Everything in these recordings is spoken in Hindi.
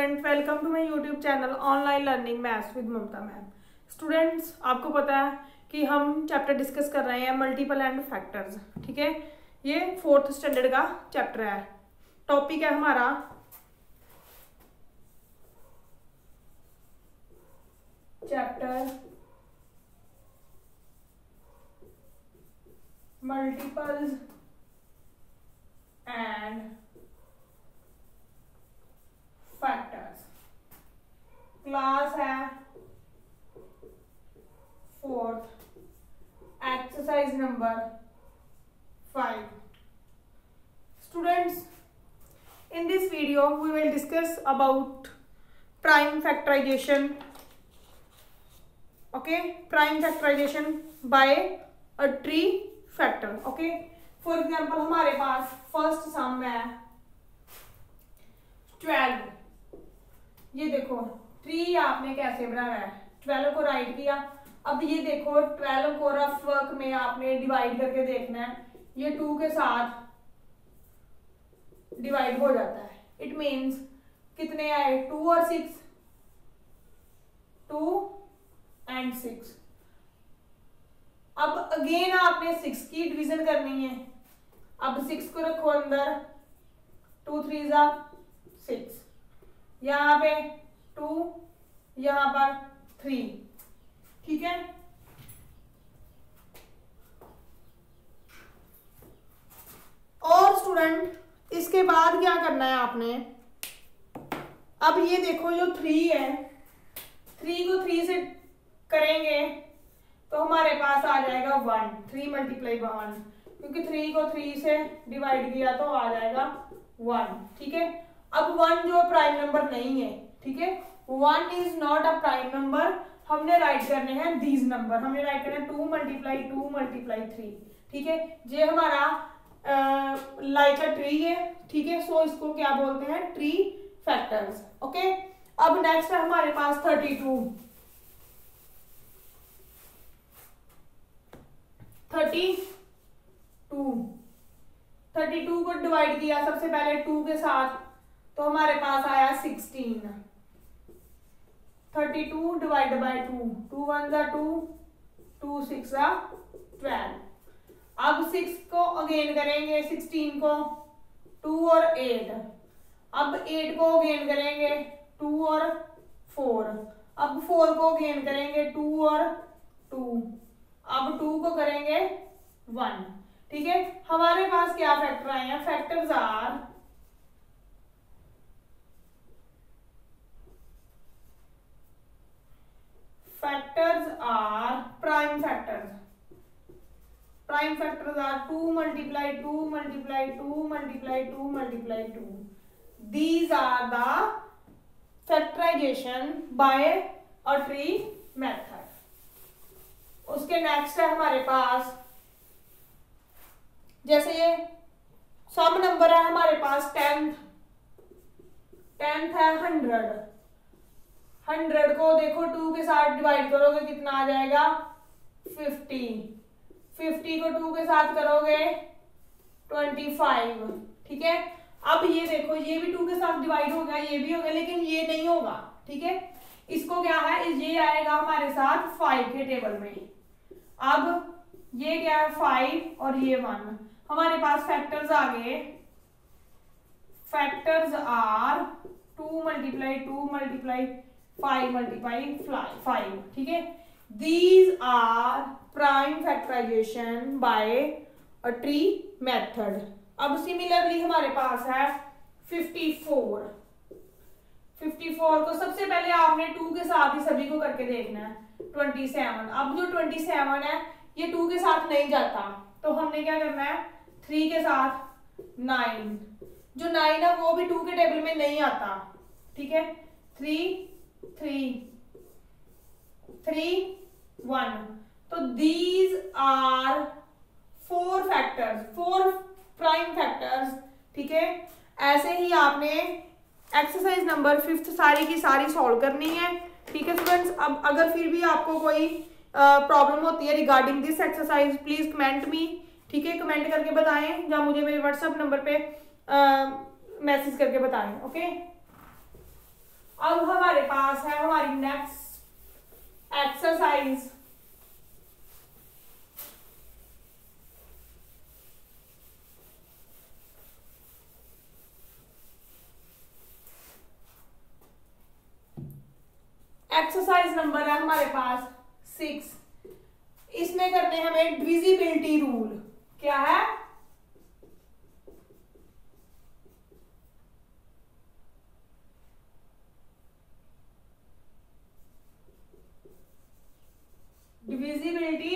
Student, welcome to my YouTube channel online learning maths with Mamta ma'am. Students, आपको पता है कि हम चैप्टर डिस्कस कर रहे हैं मल्टीपल एंड फैक्टर्स। ठीक है, ये 4th स्टैंडर्ड का चैप्टर है। टॉपिक है हमारा chapter multiples and factors. Class है 4th, exercise number 5। Students, in this video we will discuss about prime factorization. Okay, prime factorization by a tree factor. Okay, for example हमारे पास फर्स्ट सम है 12। ये देखो ट्री आपने कैसे बनाना है, 12 को राइट किया। अब ये देखो 12 को रफ वर्क में आपने डिवाइड करके देखना है। ये 2 के साथ डिवाइड हो जाता है। इट मीन्स कितने आए, 2 और 6, 2 and 6। अब अगेन आपने 6 की डिवीजन करनी है। अब 6 को रखो अंदर, 2 3 6, यहाँ पे 2, यहाँ पर 3। ठीक है, और स्टूडेंट इसके बाद क्या करना है आपने। अब ये देखो जो 3 है, 3 को 3 से करेंगे तो हमारे पास आ जाएगा 1। 3 मल्टीप्लाई 1, क्योंकि 3 को 3 से डिवाइड किया तो आ जाएगा 1। ठीक है, अब 1 जो प्राइम नंबर नहीं है। ठीक है, 1 is not a prime number. हमने राइट करने हैं दीज नंबर। हमने राइट करना है 2 मल्टीप्लाई 2 मल्टीप्लाई 3। ठीक है, ये हमारा लाइक अ ट्री है। ठीक है, सो इसको क्या बोलते हैं, ट्री फैक्टर्स। ओके, अब नेक्स्ट है हमारे पास 32। 32 को डिवाइड किया सबसे पहले 2 के साथ, तो हमारे पास आया 16। 32 डिवाइड बाय 2, 2 1 2, 2 6 12। अब 6 को अगेन करेंगे, 16 को 2 और 8। अब 8 को अगेन करेंगे 2 और 4। अब 4 को अगेन करेंगे 2 और 2। अब 2 को करेंगे 1। ठीक है, हमारे पास क्या फैक्टर आए हैं, factors are prime factors. Prime factors are 2 multiply 2 multiply 2 multiply 2 multiply 2. These are the factorization by a tree method. उसके नेक्स्ट है हमारे पास, जैसे ये सम नंबर है हमारे पास 10th है 100। 100 को देखो 2 के साथ डिवाइड करोगे कितना आ जाएगा, 50। 50 को 2 के साथ करोगे 25। ठीक है, अब ये देखो ये भी 2 के साथ डिवाइड हो गया, ये भी हो गया, लेकिन ये नहीं होगा। ठीक है, इसको क्या है, ये आएगा हमारे साथ 5 के टेबल में। अब ये क्या है, 5 और ये 1। हमारे पास फैक्टर्स आ गए। Factors are 2 multiply 2 multiply 5 multiply 5। ठीक है, these are prime factorisation by a tree method. अब सिमिलरली हमारे पास है 54। 54 को सबसे पहले आपने 2 के साथ ही सभी को करके देखना है। 27। अब जो 27 है ये 2 के साथ नहीं जाता, तो हमने क्या करना है, 3 के साथ 9। जो 9 है वो भी 2 के टेबल में नहीं आता। ठीक है, 3 3 3 1। तो these are 4 factors, 4 prime factors. ठीक है, ऐसे ही आपने एक्सरसाइज नंबर 5 सारी की सारी सॉल्व करनी है। ठीक है स्टूडेंट्स, अब अगर फिर भी आपको कोई प्रॉब्लम होती है regarding this exercise, please comment me. ठीक है, कमेंट करके बताएं या मुझे मेरे व्हाट्सएप नंबर पे मैसेज करके बताएं। ओके। अब हमारे पास है हमारी नेक्स्ट एक्सरसाइज। एक्सरसाइज नंबर है हमारे पास 6। इसमें करने हमें डिविजिबिलिटी रूल। क्या है? Divisibility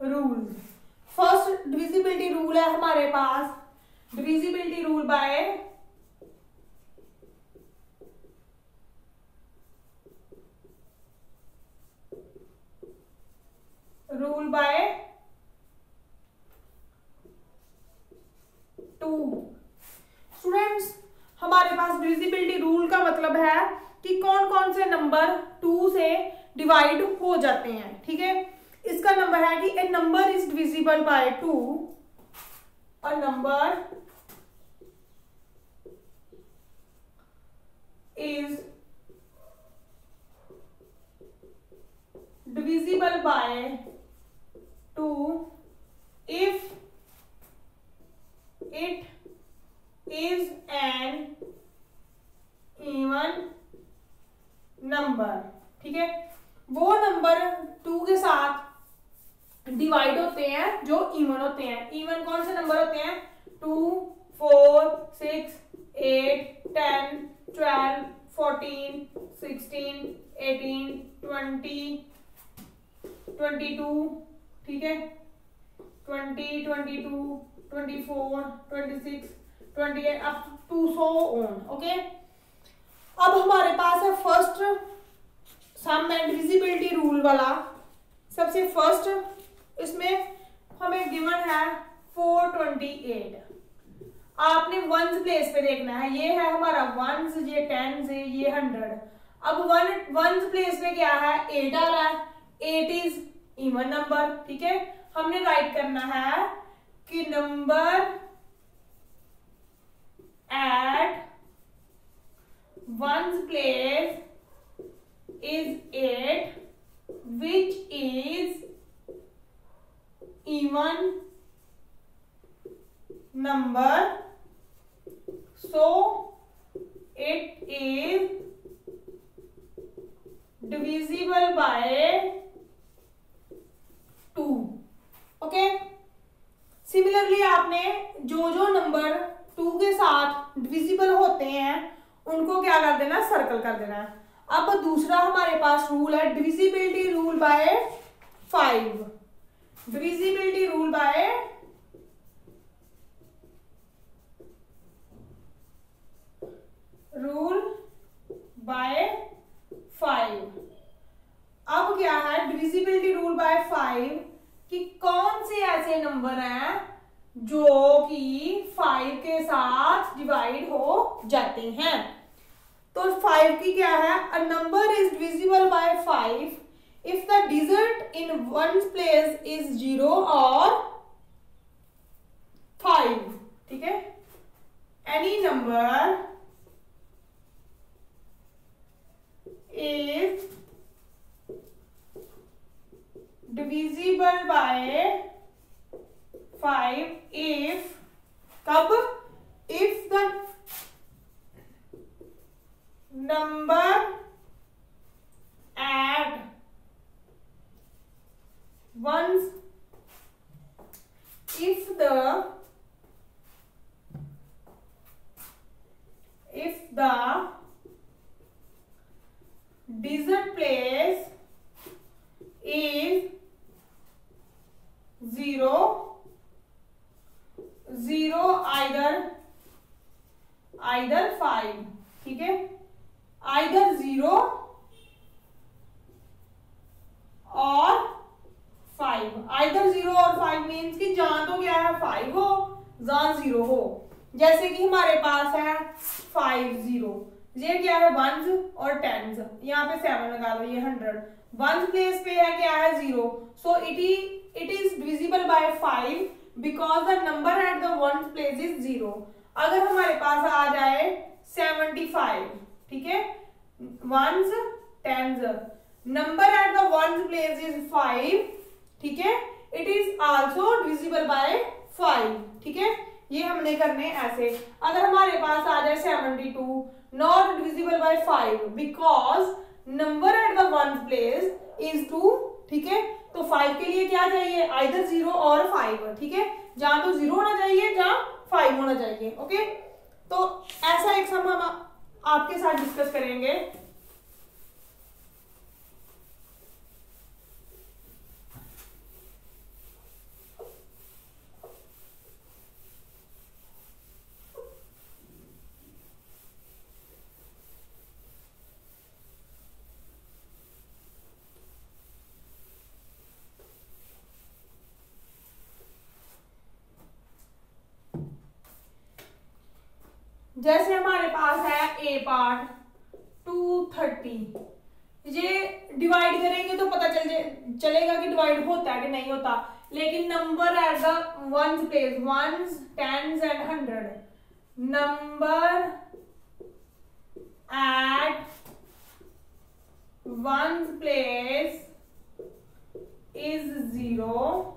rule. First divisibility rule है हमारे पास divisibility rule by rule by 2। Students, हमारे पास डिविजिबिलिटी रूल का मतलब है कि कौन कौन से नंबर 2 से डिवाइड हो जाते हैं। ठीक है, इसका नंबर है कि a number is divisible by 2, a number is divisible by 2 if it is an even number। ठीक है, वो नंबर 2 के साथ डिवाइड होते हैं जो इवन होते हैं। इवन कौन से नंबर होते हैं? 2, 4, 6, 8, 10, 12, 14, 16, 18, 20, 22। ठीक है, 20, 22, 24, 26, 28 up to so on. Okay, अब हमारे पास है first sum and divisibility rule वाला। सबसे फर्स्ट इसमें हमें गिवन है 428। आपने वंस प्लेस पे देखना है। ये है हमारा वंस, ये टेंस है, ये 100। अब वंस प्लेस पे क्या है? 8 आ रहा है। 8 इज इवन नंबर। ठीक है, हमने राइट करना है कि number at ones place is 8 which is even number, so it is divisible by 2। Okay, similarly आपने जो जो नंबर 2 के साथ डिविजिबल होते हैं उनको क्या कर देना? सर्कल कर देना है। अब दूसरा हमारे पास रूल है divisibility rule bye 5। Divisibility rule by rule bye 5। अब क्या है डिविजिबिलिटी रूल बाय 5 कि कौन से ऐसे नंबर हैं जो कि 5 के साथ डिवाइड हो जाते हैं। तो 5 की क्या है? अ number is divisible bye 5 if the digit in one place is 0 और 5। ठीक है, any number is divisible by 5 if कब? if the number at ones if the digit place is 0, 0 either 5। ठीक है, either 0 और 5। either 0 और 5 मीन्स कि जहां तो क्या है 5 हो, जहां 0 हो। जैसे कि हमारे पास है 5 0, ये क्या है? वंस और टेंस। यहाँ पे 7 लगा दो, ये 100। वंस प्लेस पे है क्या है? 0। So it is divisible bye 5 because the number at the ones place is 0। अगर हमारे पास आ जाए 75, ठीक है, ones tens, number at the ones place is 5, ठीक है, it is also divisible by 5, ठीक है, ये हमने करने ऐसे। अगर हमारे पास आ जाए 72, not divisible by 5 because number at the ones place is 2, ठीक है, तो 5 के लिए क्या चाहिए, आइदर 0 और 5, ठीक है, जहां तो 0 होना चाहिए जहां 5 होना चाहिए। ओके, तो ऐसा एक सम हम आपके साथ डिस्कस करेंगे। जैसे हमारे पास है ए पार्ट 230, ये डिवाइड करेंगे तो पता चलेगा कि डिवाइड होता है कि नहीं होता, लेकिन number at the ones place, ones tens and 100, number at ones place is 0,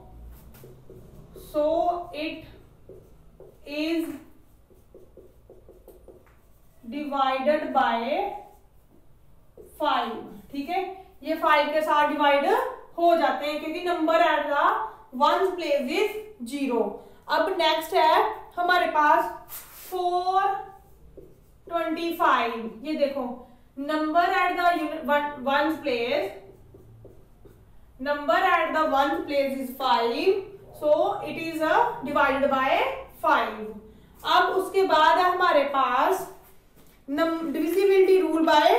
so it is divided by 5, ठीक है, ये 5 के साथ डिवाइड हो जाते हैं क्योंकि number at the ones place is 0। अब नेक्स्ट है हमारे पास 425, ये देखो, number at the ones place, number at the ones place is 5, so it is divided by 5। अब उसके बाद है हमारे पास डिविजिबिलिटी रूल बाय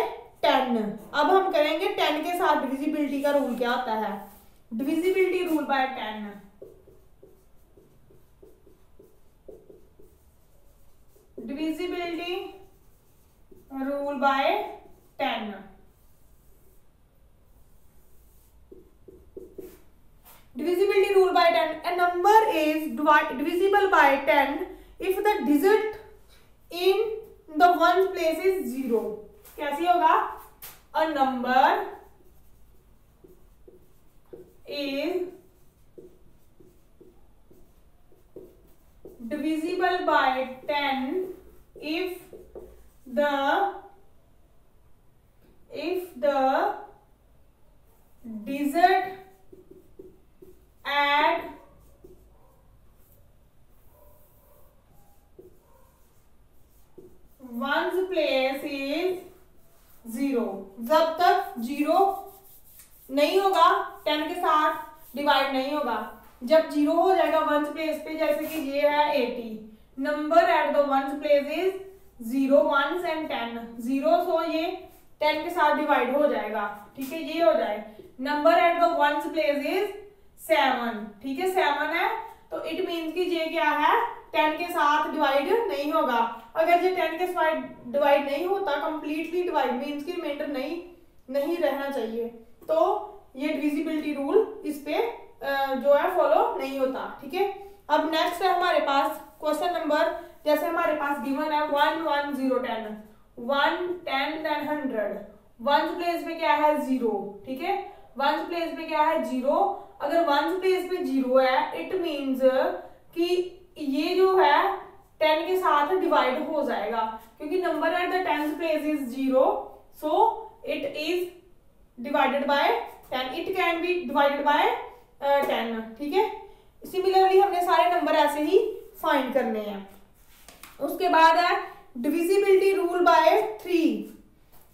10। अब हम करेंगे 10 के साथ डिविजिबिलिटी का रूल क्या होता है, divisibility rule bye 10, divisibility rule bye 10। Divisibility rule by 10, a number is divisible by 10 if the digit in the ones place is 0। कैसे होगा, a number is divisible by 10 if the digit at ones place is 0। जब तक 0 नहीं होगा 10 के साथ डिवाइड नहीं होगा, जब 0 हो जाएगा वंस प्लेस पे, जैसे कि ये है 80, number at the ones place is 0, ones and 10, 0, so ये 10 के साथ डिवाइड हो जाएगा, ठीक है, ये हो जाए, number at the ones place is 7, ठीक है, 7 है, तो इट मीन्स कि ये क्या है, 10 के साथ डिवाइड नहीं होगा। अगर ये 10 के साथ डिवाइड नहीं होता, कंप्लीटली डिवाइड मीन्स कि रिमाइंडर नहीं रहना चाहिए, तो ये डिविजिबिलिटी रूल इस पे जो है फॉलो नहीं होता, ठीक है। अब नेक्स्ट है हमारे पास क्वेश्चन नंबर, जैसे हमारे पास गिवन है 1 1 0 10, 1 10 10 100, वंस प्लेस में क्या है 0, ठीक है, वंस प्लेस में क्या है 0। अगर वंस प्लेस में 0 है, इट मीन्स कि ये जो है 10 के साथ डिवाइड हो जाएगा, क्योंकि number at the 10th place is 0, so it is divided by 10, it can be divided by 10, ठीक है। सिमिलरली हमने सारे नंबर ऐसे ही फाइंड करने हैं। उसके बाद है divisibility rule bye 3,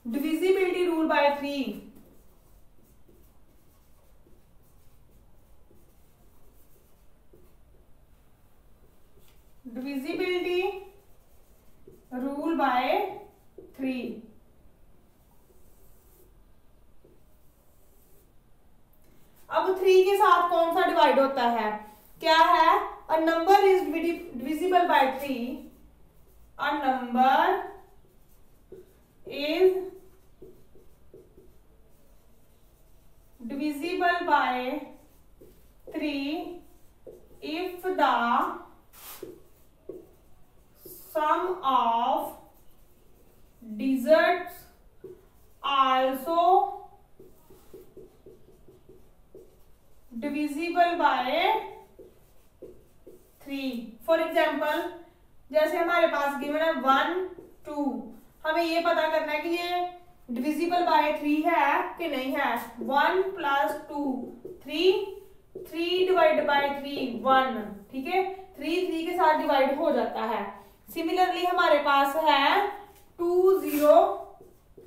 divisibility rule bye 3, divisibility rule bye 3। अब 3 के साथ कौन सा डिवाइड होता है, क्या है, अ number is divisible bye 3, a number is divisible bye 3 if the example, जैसे हमारे पास गिवन है 1 2, हमें ये पता करना है कि ये डिविजिबल बाय 3 है कि नहीं है। 1 + 2 3, 3 डिवाइड बाय 3 1, ठीक है, 3 3 के साथ डिवाइड हो जाता है। सिमिलरली हमारे पास है 2 0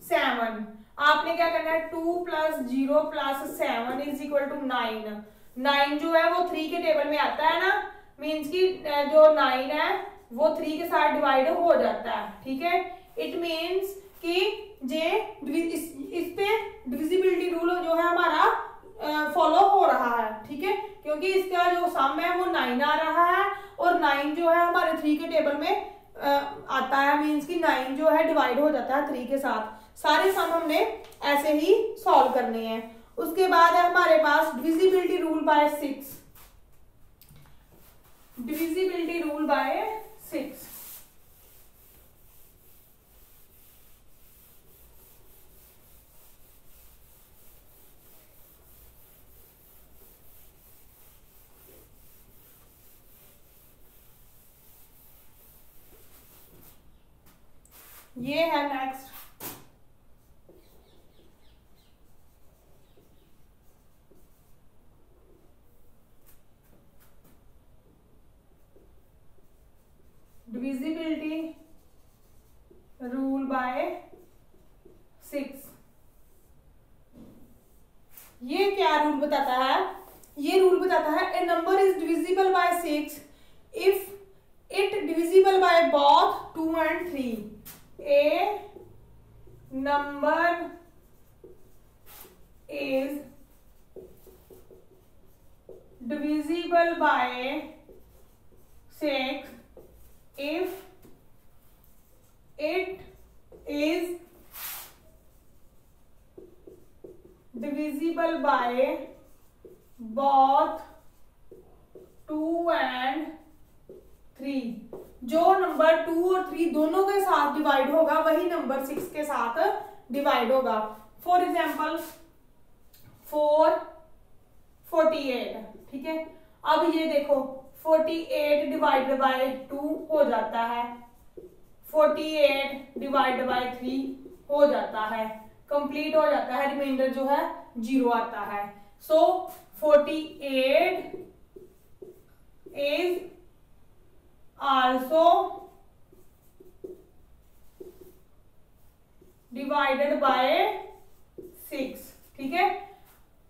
7, आपने क्या करना है 2 + 0 + 7 = 9। 9 जो है वो 3 के टेबल में आता है ना, मीन्स की जो 9 है वो 3 के साथ डिवाइड हो जाता है, ठीक है। इट मीन्स कि इस पे डिविजिबिलिटी रूल जो है हमारा फॉलो हो रहा है, ठीक है, क्योंकि इसका जो सम है वो 9 आ रहा है और 9 जो है हमारे 3 के टेबल में आता है, मीन्स कि 9 जो है डिवाइड हो जाता है 3 के साथ। सारे सम हमने ऐसे ही सॉल्व करने हैं। उसके बाद है हमारे पास divisibility rule by 6। Divisibility rule by 6, ये है नेक्स्ट। डिविजिबिलिटी रूल बाय 6, ये क्या रूल बताता है? ये रूल बताता है a number is divisible by 6 if it divisible by both 2 and 3। A number is divisible by 6 if it is divisible by both 2 and 3। जो नंबर 2 और 3 दोनों के साथ डिवाइड होगा वही नंबर 6 के साथ डिवाइड होगा। फॉर एग्जाम्पल 4 48, ठीक है। अब ये देखो 48 डिवाइड बाय 2 हो जाता है, 48 डिवाइड बाय 3 हो जाता है, कंप्लीट हो जाता है, रिमाइंडर जो है 0 आता है। सो 48 इज also divided by 6, ठीक है।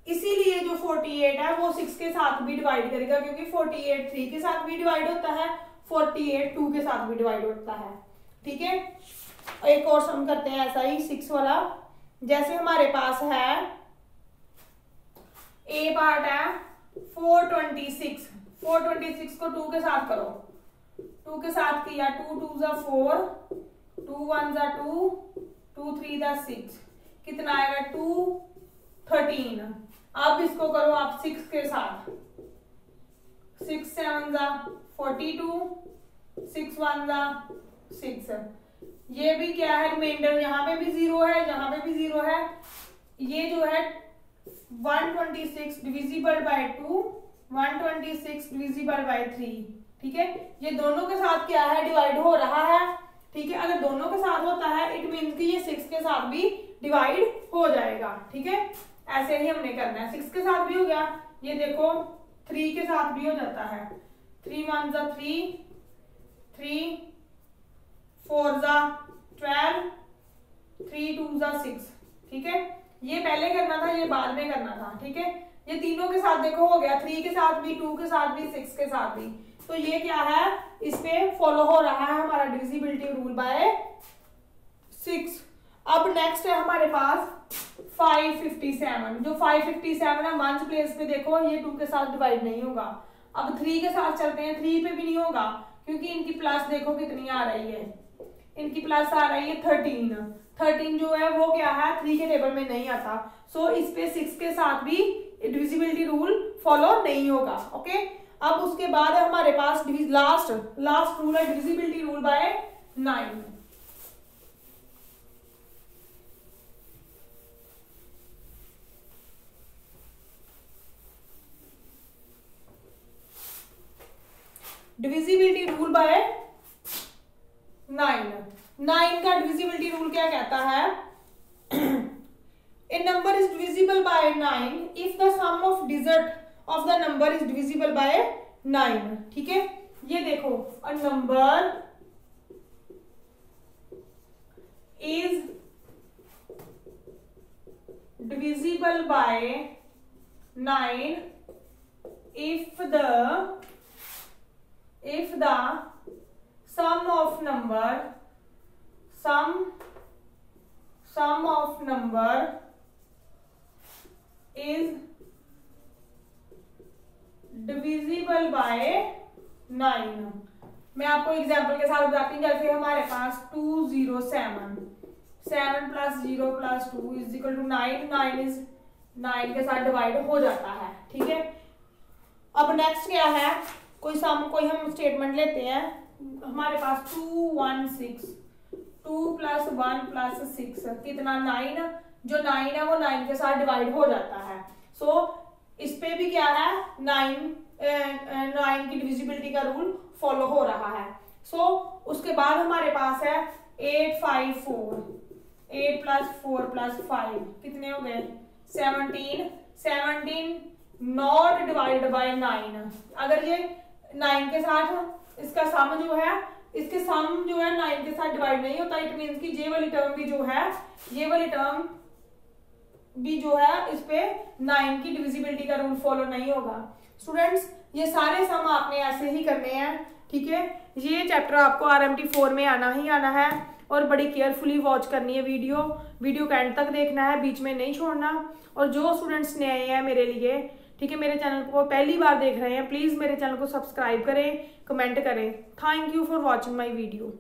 इसीलिए जो 48 है वो 6 के साथ भी डिवाइड करेगा, क्योंकि 48 3 के साथ भी डिवाइड होता है, 48 2 के साथ भी डिवाइड होता है, ठीक है। एक और सम करते हैं ऐसा ही 6 वाला। जैसे हमारे पास है ए पार्ट है 426, 426 को 2 के साथ करो, 2 के साथ किया, 2 2 ज़ा 4, 2 1 ज़ा 2, 2 3 ज़ा 6, कितना आएगा 2 13। अब इसको करो आप 6 के साथ, 6 7 ज़ा 42, 6 1 ज़ा 6। ये भी क्या है, रिमाइंडर यहाँ पे भी 0 है, यहाँ पे भी 0 है। ये जो है 126 डिविजिबल बाय 2, 126 डिविजिबल बाय 3, ठीक है। ये दोनों के साथ क्या है, डिवाइड हो रहा है, ठीक है। अगर दोनों के साथ होता है इट मीन्स कि ये 6 के साथ भी डिवाइड हो जाएगा, ठीक है। ऐसे ही हमने करना है, 6 के साथ भी हो गया, ये देखो 3 के साथ भी हो जाता है, 3 1 ज़ा 3, 3 4 ज़ा 12, 3 2 ज़ा 6, ठीक है। ये पहले करना था, ये बाद में करना था, ठीक है। ये तीनों के साथ देखो हो गया, 3 के साथ भी, 2 के साथ भी, 6 के साथ भी। तो ये क्या है, इस पे फॉलो हो रहा है हमारा डिविजिबिलिटी रूल बाय 6। अब नेक्स्ट है हमारे पास 557। जो 557 है वंस प्लेस पे देखो ये 2 के साथ डिवाइड नहीं होगा। अब 3 के साथ चलते हैं, 3 पे भी नहीं होगा, क्योंकि इनकी प्लस देखो कितनी आ रही है, इनकी प्लस आ रही है 13। 13 जो है वो क्या है, 3 के टेबल में नहीं आता। सो इस पे 6 के साथ भी डिविजिबिलिटी रूल फॉलो नहीं होगा, ओके। अब उसके बाद है हमारे पास लास्ट रूल है divisibility rule bye 9। Divisibility rule bye 9। 9 का डिविजिबिलिटी रूल क्या कहता है? A number is divisible by 9 if the sum of digit of the number is divisible by 9। ठीक है, ये देखो, a number is divisible by 9 if the sum of number is divisible by 9। मैं आपको एग्जांपल के साथ बताती हूँ। जैसे हमारे पास 207 7 + 0 + 2 = 9। 9 के साथ डिवाइड हो जाता है। ठीक है, अब नेक्स्ट क्या है? कोई हम स्टेटमेंट लेते हैं। हमारे पास 216 2 + 1 + 6 कितना 9। जो 9 है वो 9 के साथ डिवाइड हो जाता है। सो इस पे भी क्या है? 9 की डिविजिबिलिटी का रूल फॉलो हो रहा है। सो उसके बाद हमारे पास है 854 8 + 4 + 5 कितने हो गए? 17 नॉट डिवाइडेड बाय 9। अगर ये 9 के साथ इसका सम जो है 9 के साथ डिवाइड नहीं होता, इट मींस कि ये वाली टर्म भी जो है इस पे 9 की डिविजिबिलिटी का रूल फॉलो नहीं होगा। स्टूडेंट्स, ये सारे सम आपने ऐसे ही करने हैं। ठीक है, ये चैप्टर आपको RMT 4 में आना ही आना है और बड़ी केयरफुली वॉच करनी है। वीडियो का एंड तक देखना है, बीच में नहीं छोड़ना। और जो स्टूडेंट्स नए हैं मेरे लिए, ठीक है, मेरे चैनल को पहली बार देख रहे हैं, प्लीज मेरे चैनल को सब्सक्राइब करें, कमेंट करें। Thank you for watching my video.